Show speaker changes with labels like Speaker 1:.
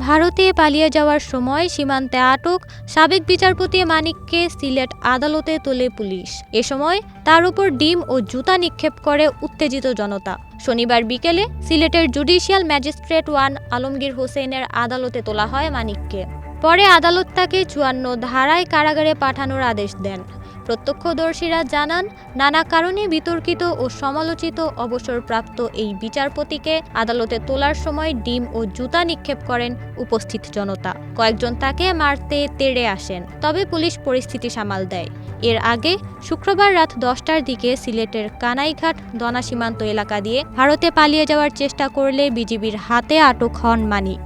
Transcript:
Speaker 1: ভারতে পালিয়ে যাওয়ার সময় সীমান্তে আটক সাবেক বিচারপতি মানিককে সিলেট আদালতে তোলে পুলিশ। এ সময় তার উপর ডিম ও জুতা নিক্ষেপ করে উত্তেজিত জনতা। শনিবার বিকেলে সিলেটের জুডিশিয়াল ম্যাজিস্ট্রেট 1 আলমগীর হোসেনের আদালতে তোলা হয় মানিককে। পরে আদালত তাকে 54 ধারায় কারাগারে পাঠানোর আদেশ দেন। প্রত্যক্ষদর্শীরা জানান, নানা কারণে বিতর্কিত ও সমালোচিত অবসরপ্রাপ্ত এই বিচারপতিকে আদালতে তোলার সময় ডিম ও জুতা নিক্ষেপ করেন উপস্থিত জনতা। কয়েকজন তাকে মারতে তেড়ে আসেন, তবে পুলিশ পরিস্থিতি সামাল দেয়। এর আগে শুক্রবার রাত 10টার দিকে সিলেটের কানাইঘাট দনা সীমান্ত এলাকা দিয়ে ভারতে পালিয়ে যাওয়ার চেষ্টা করলে বিজিবির হাতে আটক হন মানিক।